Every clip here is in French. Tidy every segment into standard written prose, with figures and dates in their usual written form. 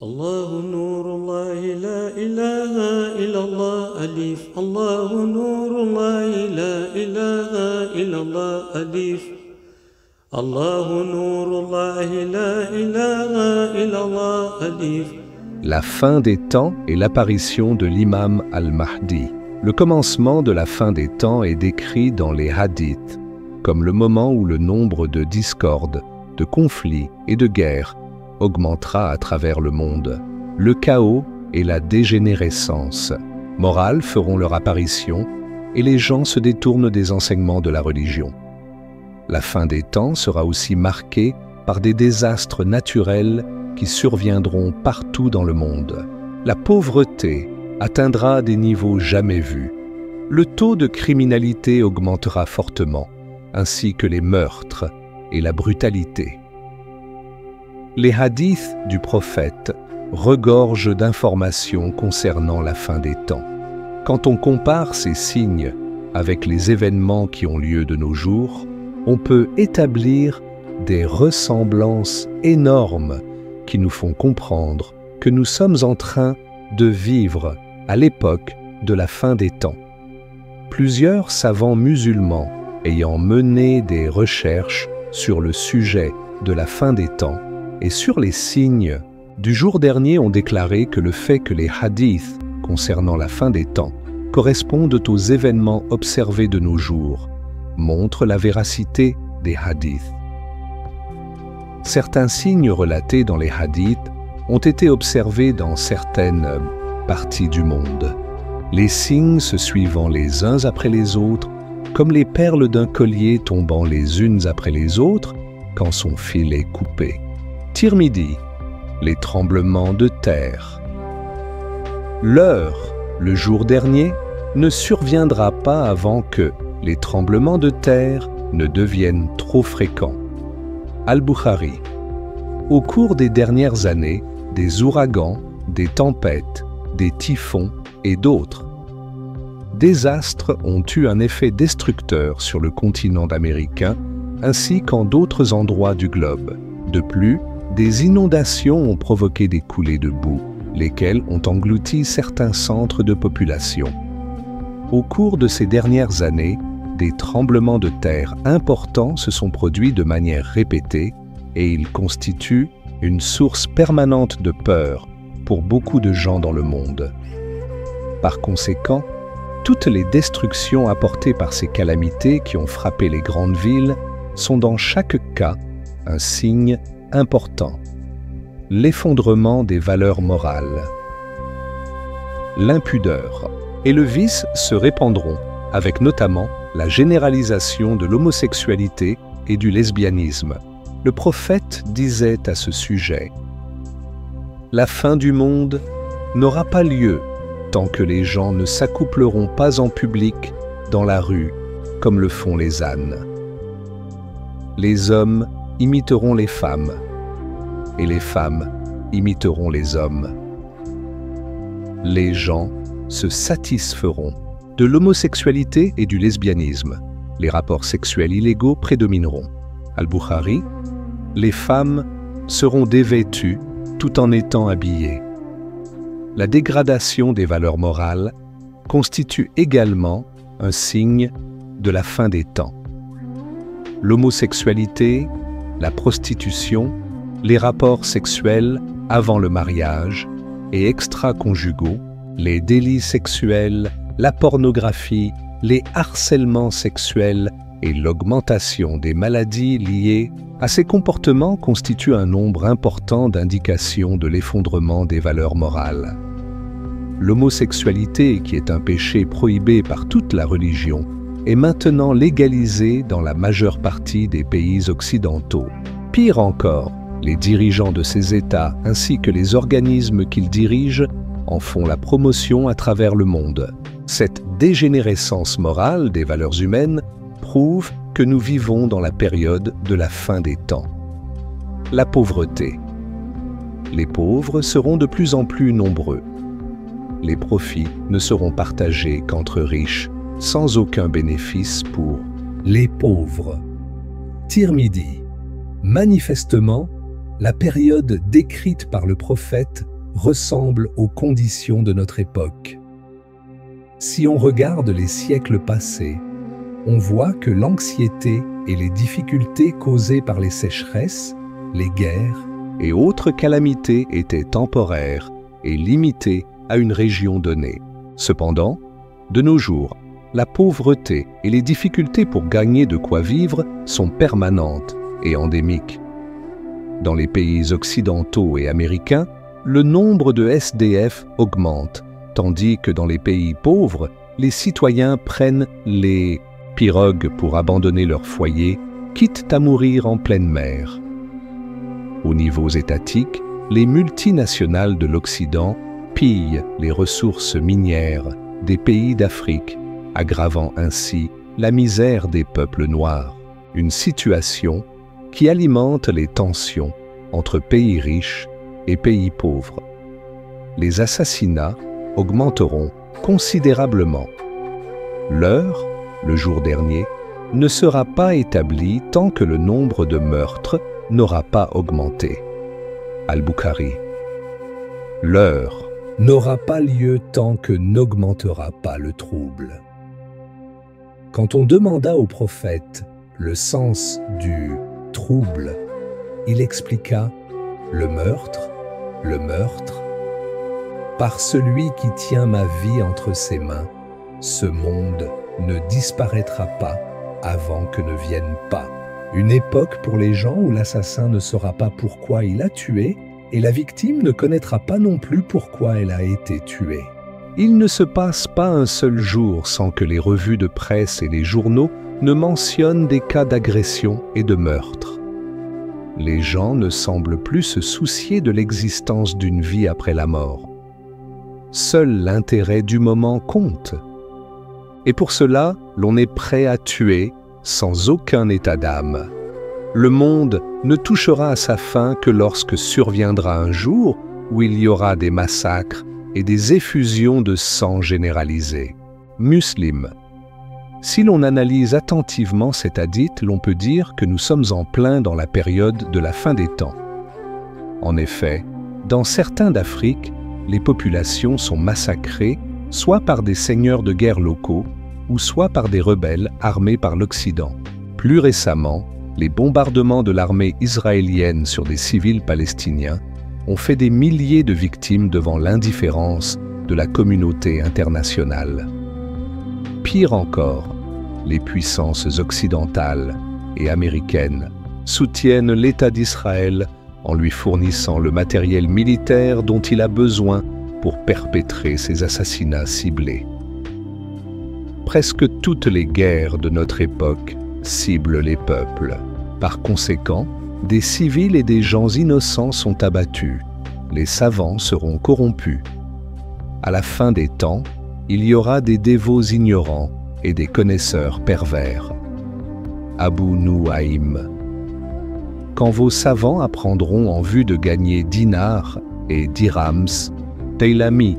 الله نور الله لا إله إلا الله ألف الله نور الله لا إله إلا الله ألف الله نور الله لا إله إلا الله ألف. La fin des temps est l'apparition de l'imam al-Mahdi. Le commencement de la fin des temps est décrit dans les hadiths comme le moment où le nombre de discordes, de conflits et de guerres augmentera à travers le monde. Le chaos et la dégénérescence morale feront leur apparition et les gens se détournent des enseignements de la religion. La fin des temps sera aussi marquée par des désastres naturels qui surviendront partout dans le monde. La pauvreté atteindra des niveaux jamais vus. Le taux de criminalité augmentera fortement, ainsi que les meurtres et la brutalité. Les hadiths du prophète regorgent d'informations concernant la fin des temps. Quand on compare ces signes avec les événements qui ont lieu de nos jours, on peut établir des ressemblances énormes qui nous font comprendre que nous sommes en train de vivre à l'époque de la fin des temps. Plusieurs savants musulmans ayant mené des recherches sur le sujet de la fin des temps et sur les signes du jour dernier ont déclaré que le fait que les hadiths concernant la fin des temps correspondent aux événements observés de nos jours montre la véracité des hadiths. Certains signes relatés dans les hadiths ont été observés dans certaines parties du monde. Les signes se suivant les uns après les autres, comme les perles d'un collier tombant les unes après les autres quand son fil est coupé. Tirmidhi, les tremblements de terre. L'heure, le jour dernier, ne surviendra pas avant que les tremblements de terre ne deviennent trop fréquents. Al-Bukhari. Au cours des dernières années, des ouragans, des tempêtes, des typhons et d'autres désastres ont eu un effet destructeur sur le continent américain ainsi qu'en d'autres endroits du globe. De plus, des inondations ont provoqué des coulées de boue, lesquelles ont englouti certains centres de population. Au cours de ces dernières années, des tremblements de terre importants se sont produits de manière répétée et ils constituent une source permanente de peur pour beaucoup de gens dans le monde. Par conséquent, toutes les destructions apportées par ces calamités qui ont frappé les grandes villes sont dans chaque cas un signe important. L'effondrement des valeurs morales. L'impudeur et le vice se répandront, avec notamment la généralisation de l'homosexualité et du lesbianisme. Le prophète disait à ce sujet « La fin du monde n'aura pas lieu tant que les gens ne s'accoupleront pas en public dans la rue comme le font les ânes. Les hommes imiteront les femmes et les femmes imiteront les hommes. Les gens se satisferont de l'homosexualité et du lesbianisme. Les rapports sexuels illégaux prédomineront. Al-Bukhari, les femmes seront dévêtues tout en étant habillées. La dégradation des valeurs morales constitue également un signe de la fin des temps. L'homosexualité, la prostitution, les rapports sexuels avant le mariage et extra-conjugaux, les délits sexuels, la pornographie, les harcèlements sexuels et l'augmentation des maladies liées à ces comportements constituent un nombre important d'indications de l'effondrement des valeurs morales. L'homosexualité, qui est un péché prohibé par toute la religion, est maintenant légalisée dans la majeure partie des pays occidentaux. Pire encore, les dirigeants de ces États ainsi que les organismes qu'ils dirigent en font la promotion à travers le monde. Cette dégénérescence morale des valeurs humaines prouve que nous vivons dans la période de la fin des temps. La pauvreté. Les pauvres seront de plus en plus nombreux. Les profits ne seront partagés qu'entre riches, sans aucun bénéfice pour les pauvres. Tirmidhi. Manifestement, La période décrite par le prophète ressemble aux conditions de notre époque. Si on regarde les siècles passés, on voit que l'anxiété et les difficultés causées par les sécheresses, les guerres et autres calamités étaient temporaires et limitées à une région donnée. Cependant, de nos jours, la pauvreté et les difficultés pour gagner de quoi vivre sont permanentes et endémiques. Dans les pays occidentaux et américains, le nombre de SDF augmente, tandis que dans les pays pauvres, les citoyens prennent les pirogues pour abandonner leur foyer, quitte à mourir en pleine mer. Aux niveaux étatiques, les multinationales de l'Occident pillent les ressources minières des pays d'Afrique, aggravant ainsi la misère des peuples noirs, une situation qui alimente les tensions entre pays riches et pays pauvres. Les assassinats augmenteront considérablement. L'heure, le jour dernier, ne sera pas établie tant que le nombre de meurtres n'aura pas augmenté. Al-Bukhari. L'heure n'aura pas lieu tant que n'augmentera pas le trouble. Quand on demanda au prophète le sens du trouble, il expliqua le meurtre, par celui qui tient ma vie entre ses mains, ce monde ne disparaîtra pas avant que ne vienne pas. Une époque pour les gens où l'assassin ne saura pas pourquoi il a tué et la victime ne connaîtra pas non plus pourquoi elle a été tuée. Il ne se passe pas un seul jour sans que les revues de presse et les journaux ne mentionnent des cas d'agression et de meurtre. Les gens ne semblent plus se soucier de l'existence d'une vie après la mort. Seul l'intérêt du moment compte. Et pour cela, l'on est prêt à tuer sans aucun état d'âme. Le monde ne touchera à sa fin que lorsque surviendra un jour où il y aura des massacres et des effusions de sang généralisées. Muslim. Si l'on analyse attentivement cet hadith, l'on peut dire que nous sommes en plein dans la période de la fin des temps. En effet, dans certains d'Afrique, les populations sont massacrées soit par des seigneurs de guerre locaux, ou soit par des rebelles armés par l'Occident. Plus récemment, les bombardements de l'armée israélienne sur des civils palestiniens ont fait des milliers de victimes devant l'indifférence de la communauté internationale. Pire encore, les puissances occidentales et américaines soutiennent l'État d'Israël en lui fournissant le matériel militaire dont il a besoin pour perpétrer ses assassinats ciblés. Presque toutes les guerres de notre époque ciblent les peuples. Par conséquent, des civils et des gens innocents sont abattus. Les savants seront corrompus. À la fin des temps, il y aura des dévots ignorants et des connaisseurs pervers. Abu Nuaym. Quand vos savants apprendront en vue de gagner dinars et dirhams, Taylami,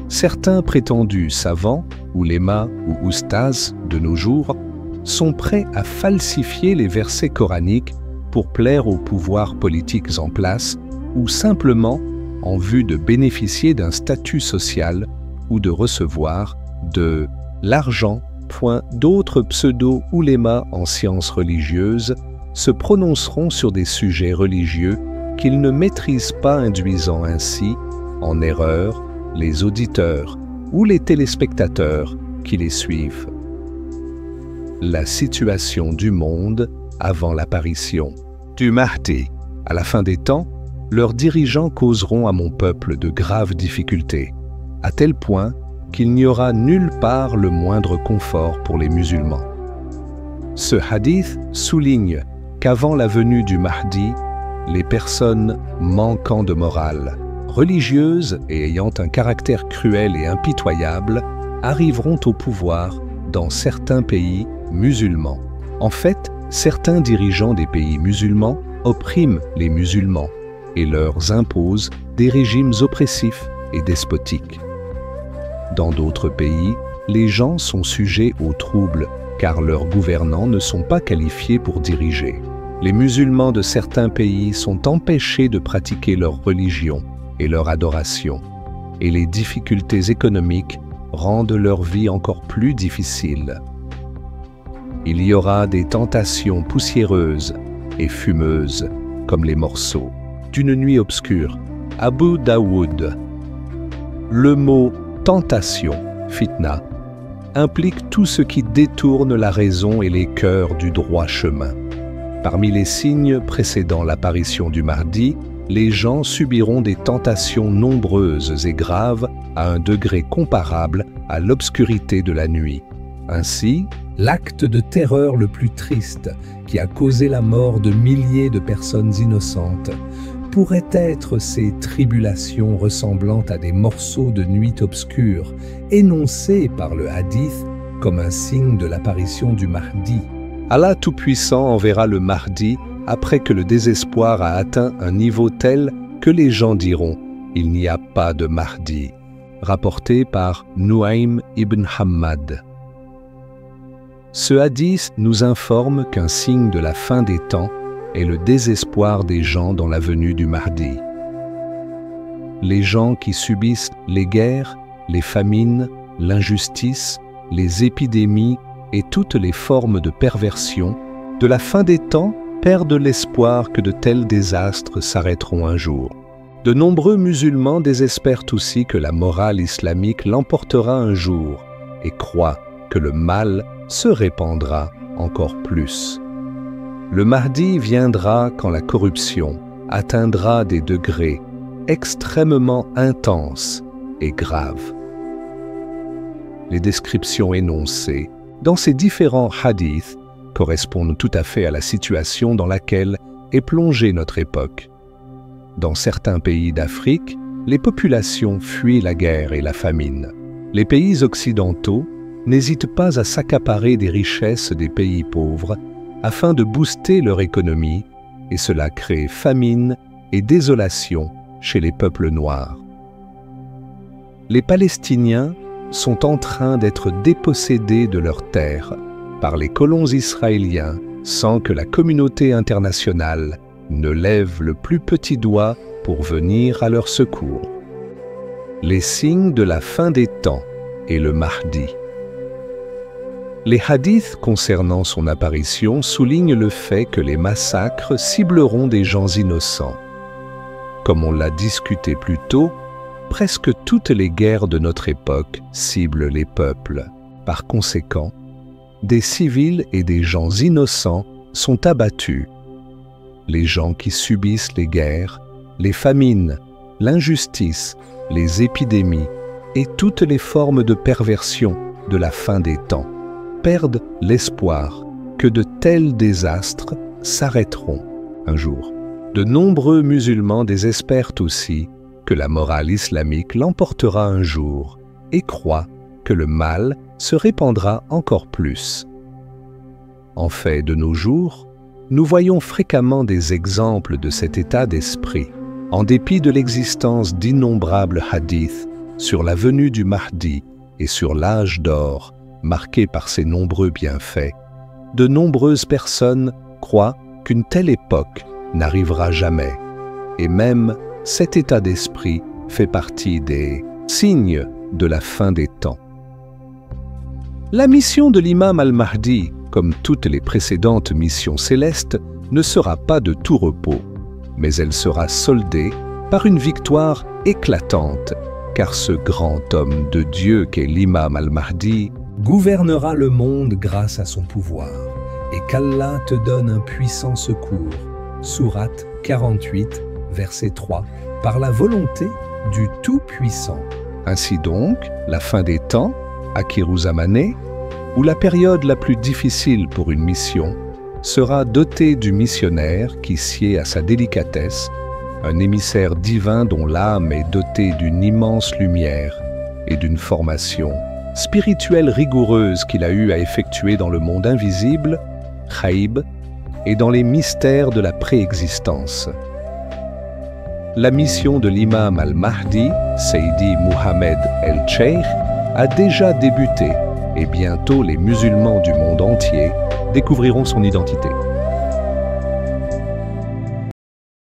certains prétendus savants, oulémas ou oustas de nos jours, sont prêts à falsifier les versets coraniques pour plaire aux pouvoirs politiques en place ou simplement en vue de bénéficier d'un statut social ou de recevoir de l'argent. D'autres pseudo-oulémas en sciences religieuses se prononceront sur des sujets religieux qu'ils ne maîtrisent pas, induisant ainsi en erreur les auditeurs ou les téléspectateurs qui les suivent. La situation du monde avant l'apparition du Mahdi. À la fin des temps, leurs dirigeants causeront à mon peuple de graves difficultés, à tel point qu'il n'y aura nulle part le moindre confort pour les musulmans. Ce hadith souligne qu'avant la venue du Mahdi, les personnes manquant de morale, religieuses et ayant un caractère cruel et impitoyable arriveront au pouvoir dans certains pays musulmans. En fait, certains dirigeants des pays musulmans oppriment les musulmans et leur imposent des régimes oppressifs et despotiques. Dans d'autres pays, les gens sont sujets aux troubles car leurs gouvernants ne sont pas qualifiés pour diriger. les musulmans de certains pays sont empêchés de pratiquer leur religion et leur adoration, et les difficultés économiques rendent leur vie encore plus difficile. Il y aura des tentations poussiéreuses et fumeuses, comme les morceaux d'une nuit obscure. Abu Daoud. Le mot « tentation » fitna, implique tout ce qui détourne la raison et les cœurs du droit chemin. Parmi les signes précédant l'apparition du Mahdi, les gens subiront des tentations nombreuses et graves à un degré comparable à l'obscurité de la nuit. Ainsi, l'acte de terreur le plus triste qui a causé la mort de milliers de personnes innocentes pourrait être ces tribulations ressemblant à des morceaux de nuit obscure, énoncés par le hadith comme un signe de l'apparition du Mahdi. Allah Tout-Puissant enverra le Mahdi après que le désespoir a atteint un niveau tel que les gens diront « Il n'y a pas de Mahdi », rapporté par Nuaym ibn Hammad. Ce hadith nous informe qu'un signe de la fin des temps est le désespoir des gens dans la venue du Mahdi. Les gens qui subissent les guerres, les famines, l'injustice, les épidémies et toutes les formes de perversion de la fin des temps perdent l'espoir que de tels désastres s'arrêteront un jour. De nombreux musulmans désespèrent aussi que la morale islamique l'emportera un jour et croient que le mal se répandra encore plus. Le Mahdi viendra quand la corruption atteindra des degrés extrêmement intenses et graves. Les descriptions énoncées dans ces différents hadiths correspondent tout à fait à la situation dans laquelle est plongée notre époque. Dans certains pays d'Afrique, les populations fuient la guerre et la famine. Les pays occidentaux n'hésitent pas à s'accaparer des richesses des pays pauvres afin de booster leur économie, et cela crée famine et désolation chez les peuples noirs. Les Palestiniens sont en train d'être dépossédés de leurs terres par les colons israéliens sans que la communauté internationale ne lève le plus petit doigt pour venir à leur secours. Les signes de la fin des temps et le Mahdi. Les hadiths concernant son apparition soulignent le fait que les massacres cibleront des gens innocents. Comme on l'a discuté plus tôt, presque toutes les guerres de notre époque ciblent les peuples. Par conséquent, des civils et des gens innocents sont abattus. Les gens qui subissent les guerres, les famines, l'injustice, les épidémies et toutes les formes de perversion de la fin des temps perdent l'espoir que de tels désastres s'arrêteront un jour. De nombreux musulmans désespèrent aussi que la morale islamique l'emportera un jour et croient que le mal se répandra encore plus. En fait, de nos jours, nous voyons fréquemment des exemples de cet état d'esprit, en dépit de l'existence d'innombrables hadiths sur la venue du Mahdi et sur l'âge d'or, marqué par ses nombreux bienfaits. De nombreuses personnes croient qu'une telle époque n'arrivera jamais, et même cet état d'esprit fait partie des signes de la fin des temps. La mission de l'imam al-Mahdi, comme toutes les précédentes missions célestes, ne sera pas de tout repos, mais elle sera soldée par une victoire éclatante, car ce grand homme de Dieu qu'est l'imam al-Mahdi gouvernera le monde grâce à son pouvoir, et qu'Allah te donne un puissant secours. Sourate 48, verset 3, par la volonté du Tout-Puissant. Ainsi donc, la fin des temps, Akhiru Zamané, ou la période la plus difficile pour une mission, sera dotée du missionnaire qui sied à sa délicatesse, un émissaire divin dont l'âme est dotée d'une immense lumière et d'une formation spirituelle rigoureuse qu'il a eu à effectuer dans le monde invisible, Ghaib, et dans les mystères de la préexistence. La mission de l'imam al-Mahdi, Seydi Mohammed el-Cheikh, a déjà débuté et bientôt les musulmans du monde entier découvriront son identité.